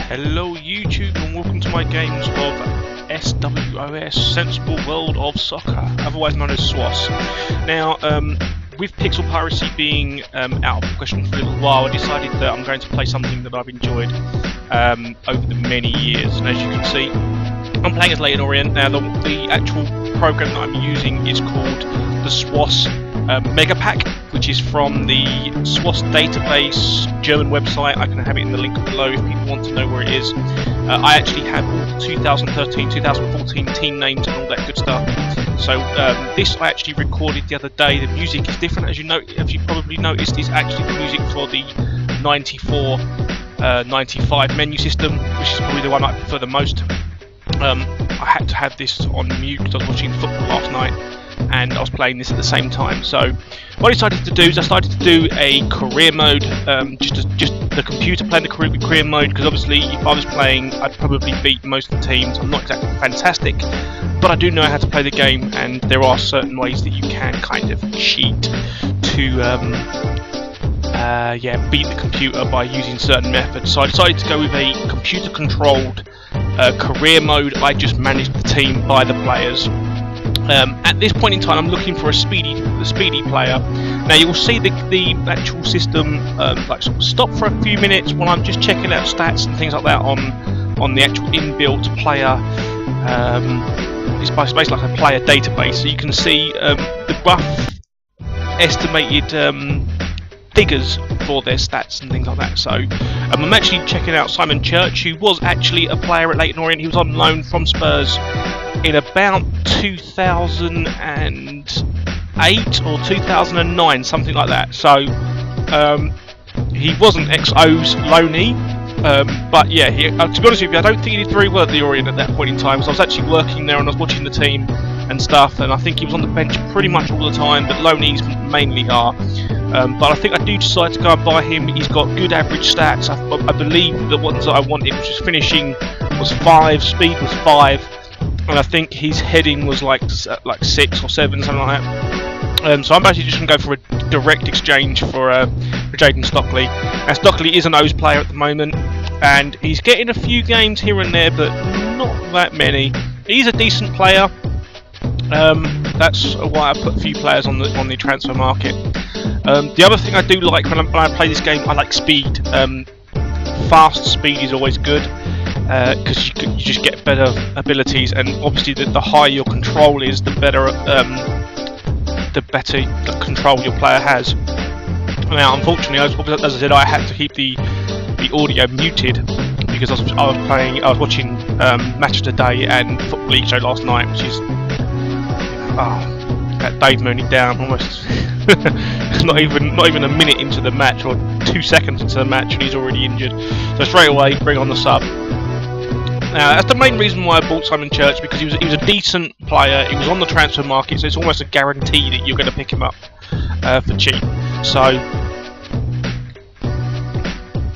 Hello YouTube and welcome to my games of SWOS, Sensible World of Soccer, otherwise known as Swos. Now, with pixel piracy being out of the question for a little while, I decided that I'm going to play something that I've enjoyed over the many years. And as you can see, I'm playing as Leyton Orient. Now, the actual program that I'm using is called the Swos Mega Pack, which is from the Swos database German website. I can have it in the link below if people want to know where it is. I actually have all the 2013, 2014 team names and all that good stuff. So this I actually recorded the other day. The music is different, as you probably noticed. Is actually the music for the 94, 95 menu system, which is probably the one I prefer the most. I had to have this on mute because I was watching football last night and I was playing this at the same time. So what I decided to do is I started to do a career mode, just the computer playing the career mode, because obviously if I was playing I'd probably beat most of the teams. I'm not exactly fantastic, but I do know how to play the game, and there are certain ways that you can kind of cheat to beat the computer by using certain methods. So I decided to go with a computer controlled career mode. I just managed the team by the players. At this point in time, I'm looking for a speedy player. Now you will see the actual system like sort of stop for a few minutes while I'm just checking out stats and things like that on the actual inbuilt player. It's basically like a player database, so you can see the rough estimated figures for their stats and things like that. So I'm actually checking out Simon Church, who was actually a player at Leyton Orient. He was on loan from Spurs in about 2008 or 2009, something like that. So he wasn't ex-O's loanee, but yeah, to be honest with you, I don't think he did very well at the Orient at that point in time. So I was actually working there and I was watching the team and stuff, and I think he was on the bench pretty much all the time, but loanees mainly are. But I think I do decide to go and buy him. He's got good average stats. I believe the ones that I wanted, which was finishing, was 5, speed was 5, and I think his heading was like 6 or 7, something like that. So I'm actually just going to go for a direct exchange for Jaden Stockley. Now Stockley is an O's player at the moment, and he's getting a few games here and there, but not that many. He's a decent player. That's why I put a few players on the transfer market. The other thing I do like when I play this game, I like speed. Fast speed is always good, because you just get better abilities, and obviously the higher your control is, the better the control your player has. Now, unfortunately, as I said, I had to keep the audio muted because I was watching Match of the Day and Football League show last night, which is that Dave Mooney down almost not even a minute into the match, or 2 seconds into the match, and he's already injured. So straight away, bring on the sub. Now that's the main reason why I bought Simon Church, because he was a decent player. He was on the transfer market, so it's almost a guarantee that you're going to pick him up for cheap. So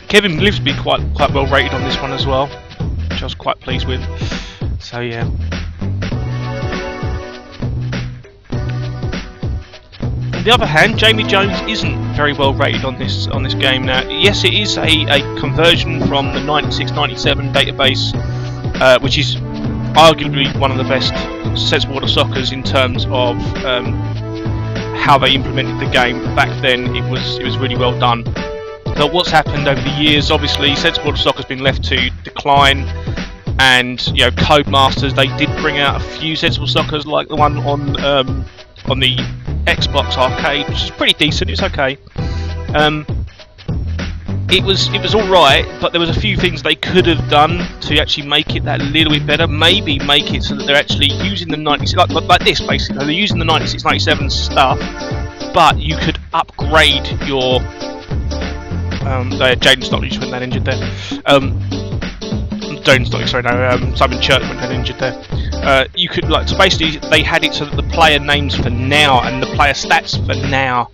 Kevin Livesby quite well rated on this one as well, which I was quite pleased with. So yeah. On the other hand, Jamie Jones isn't very well rated on this game. Now, yes, it is a conversion from the 96-97 database, which is arguably one of the best Sensible World of Soccers in terms of how they implemented the game. Back then, it was really well done. But what's happened over the years, obviously, Sensible World of Soccer has been left to decline, and Codemasters, they did bring out a few Sensible Soccers, like the one on the Xbox arcade, which is pretty decent. It's okay. It was all right, but there was a few things they could have done to actually make it that little bit better. Maybe make it so that they're actually using the 96, like this basically. They're using the 96-97 stuff, but you could upgrade your. Jaden Stockley just went that injured there. Jaden Stockley, sorry, no. Simon Church went that injured there. You could so basically they had it so that the player names for now and the player stats for now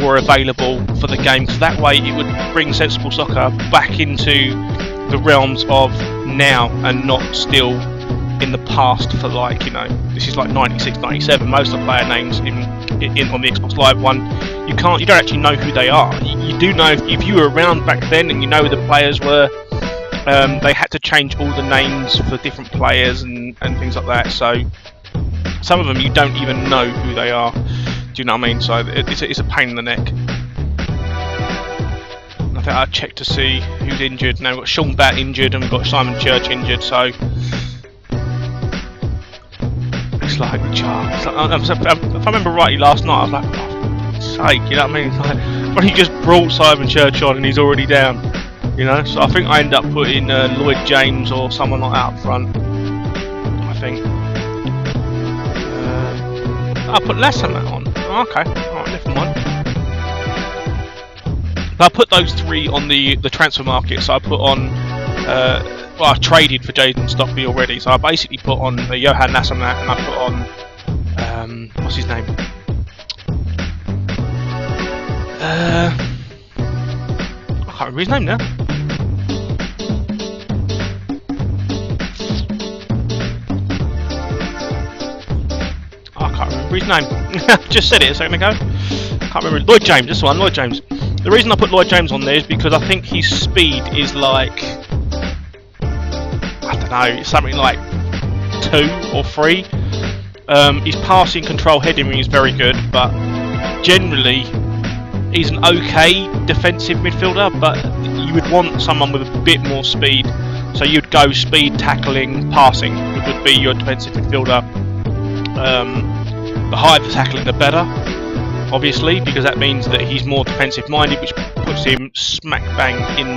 were available for the game, so that way it would bring Sensible Soccer back into the realms of now and not still in the past for this is like 96-97. Most of the player names in on the Xbox Live one, you don't actually know who they are. You do know if you were around back then and you know who the players were. they had to change all the names for different players and things like that. So some of them you don't even know who they are. Do you know what I mean? So it's a pain in the neck. I think I checked to see who's injured. Now we've got Sean Batt injured and we've got Simon Church injured. So it's like, if I remember rightly last night, I was like, oh, for fuck's sake, you know what I mean? It's like, when he just brought Simon Church on and he's already down, you know. So I think I end up putting Lloyd James or someone like that up front. I think I'll put Lassamat on. Oh, okay, alright, never mind. But I put those three on the transfer market. So I put on. Well, I traded for Jaden Stockby already, so I basically put on Johan Lassamat and I put on what's his name? I can't remember his name now. I can't remember his name. Just said it a second ago. I can't remember. Lloyd James, this one, Lloyd James. The reason I put Lloyd James on there is because I think his speed is like, I don't know, something like 2 or 3. His passing, control, heading is very good, but generally he's an okay defensive midfielder, but you would want someone with a bit more speed. So you'd go speed, tackling, passing would be your defensive midfielder. The higher the tackling, the better, obviously, because that means that he's more defensive minded, which puts him smack bang in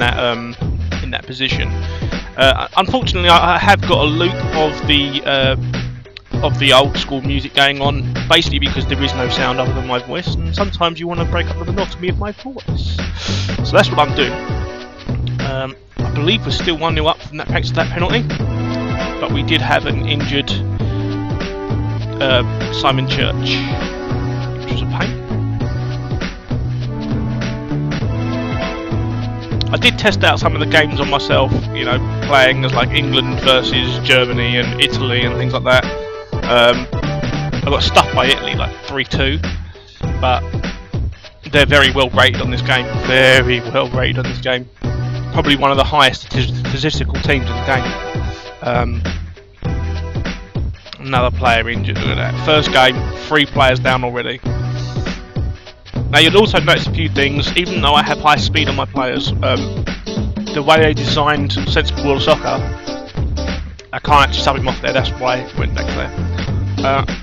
that position. Unfortunately, I have got a loop of the old school music going on, basically because there is no sound other than my voice, and sometimes you want to break up the monotony of my voice. So that's what I'm doing. I believe we're still 1-0 up from that thanks to that penalty, but we did have an injured Simon Church, which was a pain. I did test out some of the games on myself, you know, playing as like England versus Germany and Italy and things like that. I got stuffed by Italy like 3-2, but they're very well rated on this game. Very well rated on this game. Probably one of the highest statistical teams in the game. Another player injured. Look at that. First game, 3 players down already. Now you'll also notice a few things. Even though I have high speed on my players, the way they designed Sensible World of Soccer, I can't actually sub him off there. That's why it went back there.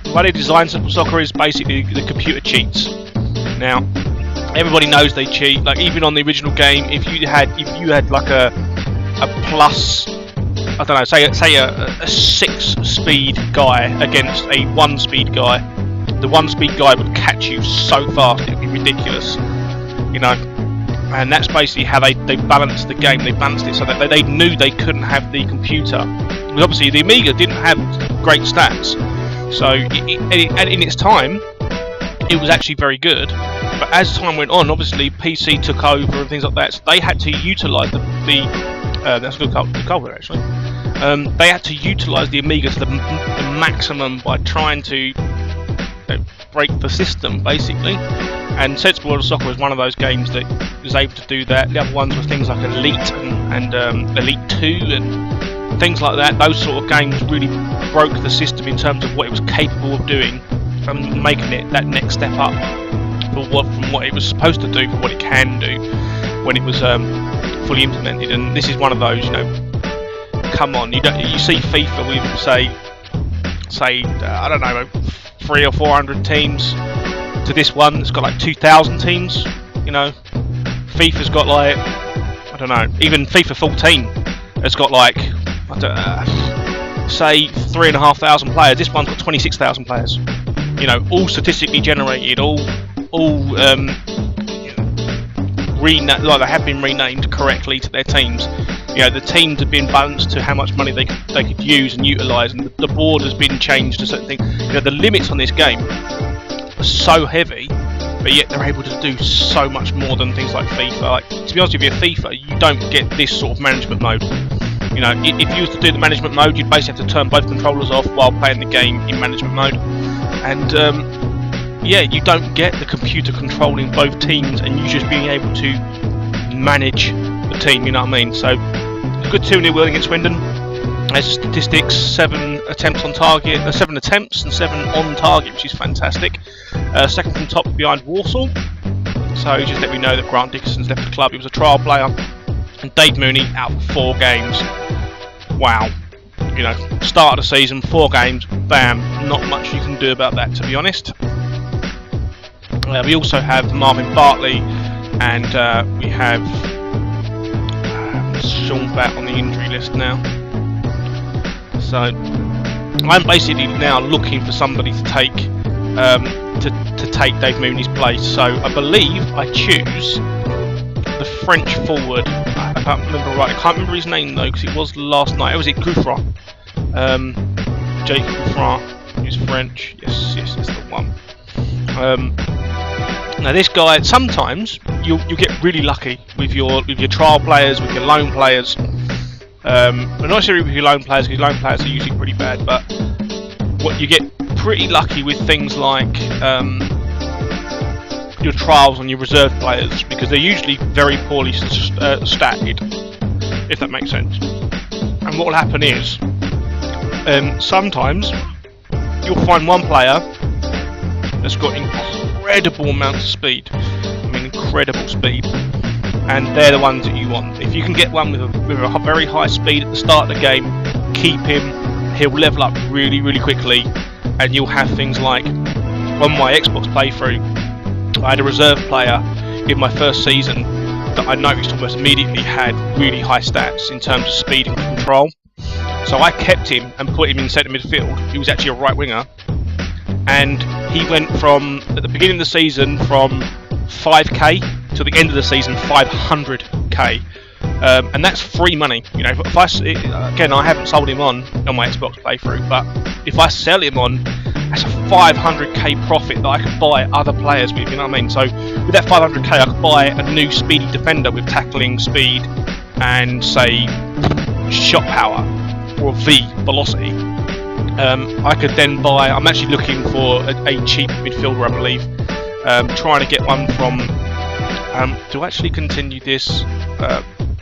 The way they designed Sensible Soccer is basically the computer cheats. Now everybody knows they cheat. Like even on the original game, if you had like a plus, I don't know, say a 6 speed guy against a 1 speed guy. The 1 speed guy would catch you so fast it would be ridiculous, you know. And that's basically how they balanced the game. They balanced it so that they knew they couldn't have the computer. Because obviously the Amiga didn't have great stats, so in its time it was actually very good. But as time went on, obviously PC took over and things like that, so they had to utilise that's a good cover actually. They had to utilise the Amiga to the maximum by trying to break the system, basically. And Sensible World of Soccer was one of those games that was able to do that. The other ones were things like Elite and Elite 2 and things like that. Those sort of games really broke the system in terms of what it was capable of doing and making it that next step up from what it was supposed to do, for what it can do when it was fully implemented. And this is one of those, you know. Come on, you see FIFA with say I don't know, 300 or 400 teams, to this one it's got like 2,000 teams, you know. FIFA's got like, I don't know, even FIFA 14 has got like, I don't say 3,500 players. This one's got 26,000 players, you know, all statistically generated, all like they have been renamed correctly to their teams. You know, the teams have been balanced to how much money they could use and utilise, and the board has been changed to certain things. You know, the limits on this game are so heavy, but yet they're able to do so much more than things like FIFA. Like, to be honest with you, FIFA, you don't get this sort of management mode. You know, if you was to do the management mode, you'd basically have to turn both controllers off while playing the game in management mode. And yeah, you don't get the computer controlling both teams and you just being able to manage the team, you know what I mean? So good 2-0 win against Swindon. As statistics, 7 attempts on target, 7 attempts and 7 on target, which is fantastic. Second from top behind Warsaw. So just let me know that Grant Dickinson's left the club. He was a trial player, and Dave Mooney out for 4 games. Wow, you know, start of the season, 4 games, bam. Not much you can do about that, to be honest. We also have Marvin Bartley, and we have Sean Batt on the injury list now. So I'm basically now looking for somebody to take Dave Mooney's place. So I believe I choose the French forward. I can't remember right. I can't remember his name though, because it was last night. Was it Gouffran? Jake Gouffran, who's French. Yes, that's the one. Now this guy, sometimes you get really lucky with your trial players, with your loan players. But not necessarily with your loan players, because loan players are usually pretty bad. But what you get pretty lucky with things like your trials on your reserve players, because they're usually very poorly statted, if that makes sense. And what will happen is, sometimes you'll find one player that's got incredible amounts of speed. I mean, incredible speed. And they're the ones that you want. If you can get one with a very high speed at the start of the game, keep him. He'll level up really, really quickly, and you'll have things like, on my Xbox playthrough, I had a reserve player in my first season that I noticed almost immediately had really high stats in terms of speed and control. So I kept him and put him in centre midfield. He was actually a right winger, and he went from, at the beginning of the season, from 5k to the end of the season 500k, and that's free money. You know, if again, I haven't sold him on my Xbox playthrough, but if I sell him on, that's a 500k profit that I could buy other players with. You know what I mean? So with that 500k, I could buy a new speedy defender with tackling, speed, and say shot power or velocity. I could then buy. I'm actually looking for a cheap midfielder, I believe. Trying to get one from. To actually continue this,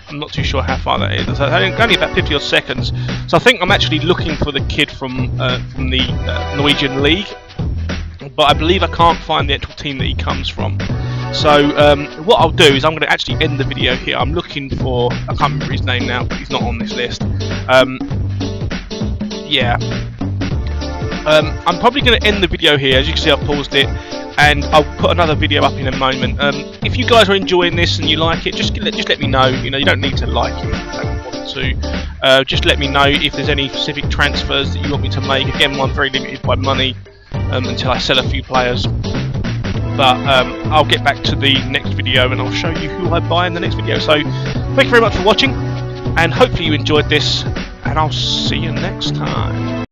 I'm not too sure how far that is. It's only about 50 odd seconds. So I think I'm actually looking for the kid from the Norwegian League, but I believe I can't find the actual team that he comes from. So what I'll do is I'm going to actually end the video here. I'm looking for, I can't remember his name now, but he's not on this list. Yeah. I'm probably going to end the video here. As you can see, I've paused it, and I'll put another video up in a moment. If you guys are enjoying this and you like it, just let me know. You know, you don't need to like it if you don't want to. Just let me know if there's any specific transfers that you want me to make. Again, I'm very limited by money until I sell a few players. But I'll get back to the next video and I'll show you who I buy in the next video. So thank you very much for watching, and hopefully you enjoyed this, and I'll see you next time.